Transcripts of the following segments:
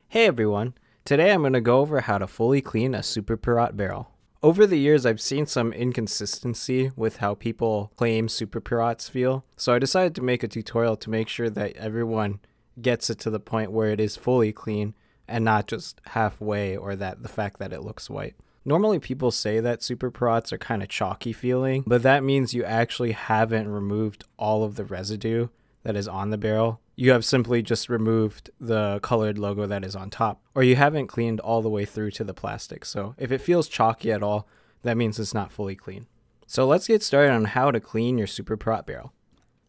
Hey everyone, today I'm going to go over how to fully clean a Superpirat barrel. Over the years I've seen some inconsistency with how people claim Superpirats feel, so I decided to make a tutorial to make sure that everyone gets it to the point where it is fully clean and not just halfway or that the fact that it looks white. Normally people say that Superpirats are kind of chalky feeling, but that means you actually haven't removed all of the residue that is on the barrel. You have simply just removed the colored logo that is on top, or you haven't cleaned all the way through to the plastic. So if it feels chalky at all, that means it's not fully clean. So let's get started on how to clean your Superpirat barrel.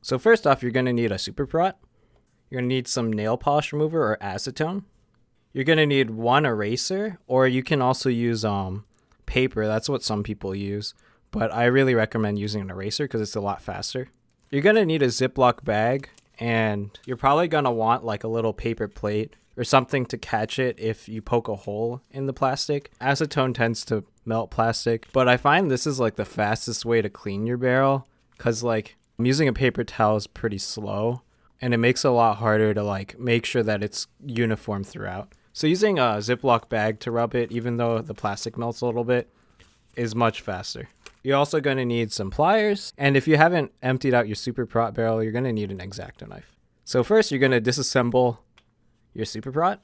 So first off, you're going to need a Superpirat. You're going to need some nail polish remover or acetone. You're going to need one eraser, or you can also use paper. That's what some people use, but I really recommend using an eraser because it's a lot faster. You're going to need a ziploc bag, and you're probably going to want like a little paper plate or something to catch it if you poke a hole in the plastic. Acetone tends to melt plastic, but I find this is like the fastest way to clean your barrel because like using a paper towel is pretty slow and it makes it a lot harder to like make sure that it's uniform throughout. So using a Ziploc bag to rub it, even though the plastic melts a little bit, is much faster. You're also going to need some pliers, and if you haven't emptied out your Superpirat barrel, you're going to need an X-Acto knife. So first, you're going to disassemble your Superpirat.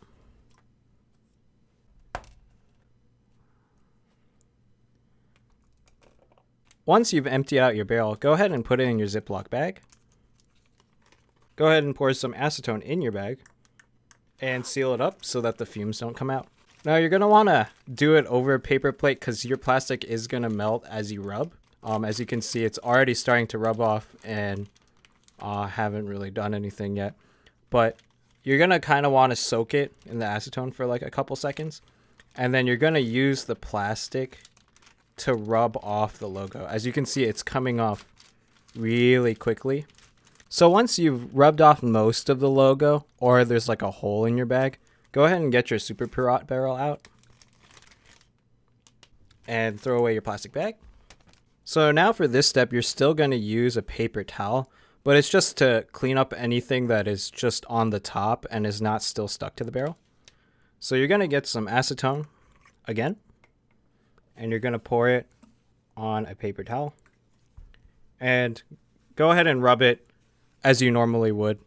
Once you've emptied out your barrel, go ahead and put it in your Ziploc bag. Go ahead and pour some acetone in your bag and seal it up so that the fumes don't come out. Now you're going to want to do it over a paper plate because your plastic is going to melt as you rub. As you can see, it's already starting to rub off and haven't really done anything yet. But you're going to kind of want to soak it in the acetone for like a couple seconds. And then you're going to use the plastic to rub off the logo. As you can see, it's coming off really quickly. So once you've rubbed off most of the logo, or there's like a hole in your bag, go ahead and get your Superpirat barrel out and throw away your plastic bag. So now for this step, you're still going to use a paper towel, but it's just to clean up anything that is just on the top and is not still stuck to the barrel. So you're going to get some acetone again, and you're going to pour it on a paper towel and go ahead and rub it as you normally would.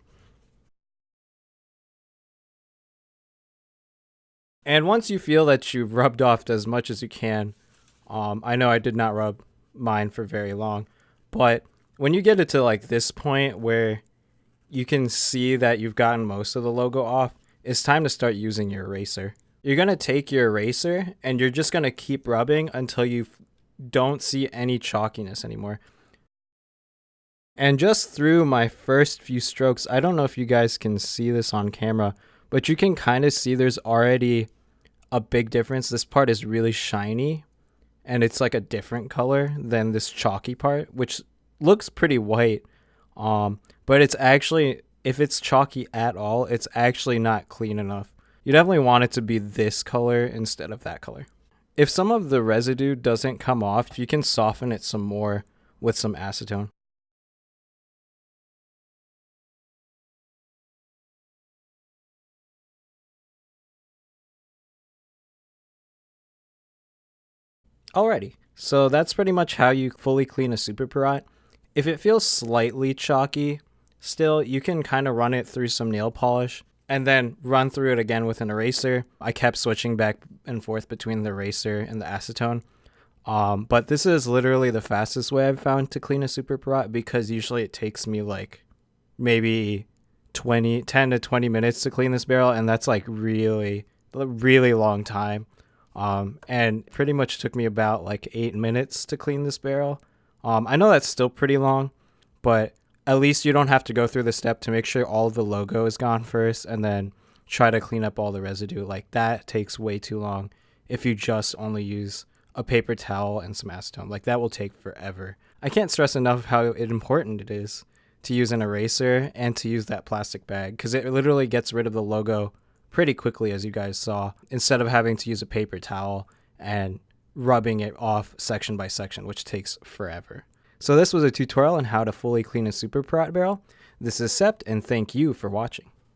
And once you feel that you've rubbed off as much as you can, I know I did not rub mine for very long, but when you get it to like this point where you can see that you've gotten most of the logo off, it's time to start using your eraser. You're going to take your eraser and you're just going to keep rubbing until you don't see any chalkiness anymore. And just through my first few strokes, I don't know if you guys can see this on camera, but you can kind of see there's already a big difference. This part is really shiny and it's like a different color than this chalky part, which looks pretty white. But it's actually, if it's chalky at all, it's actually not clean enough. You definitely want it to be this color instead of that color. If some of the residue doesn't come off, you can soften it some more with some acetone. Alrighty, so that's pretty much how you fully clean a Superpirat. If it feels slightly chalky, still you can kind of run it through some nail polish and then run through it again with an eraser. I kept switching back and forth between the eraser and the acetone. But this is literally the fastest way I've found to clean a Superpirat because usually it takes me like maybe 10 to 20 minutes to clean this barrel, and that's like really long time. And pretty much took me about like 8 minutes to clean this barrel. I know that's still pretty long, but at least you don't have to go through the step to make sure all of the logo is gone first and then try to clean up all the residue. Like that takes way too long if you just only use a paper towel and some acetone. Like that will take forever. I can't stress enough how important it is to use an eraser and to use that plastic bag because it literally gets rid of the logo pretty quickly, as you guys saw, instead of having to use a paper towel and rubbing it off section by section, which takes forever. So this was a tutorial on how to fully clean a Superpirat barrel. This is Sept, and thank you for watching.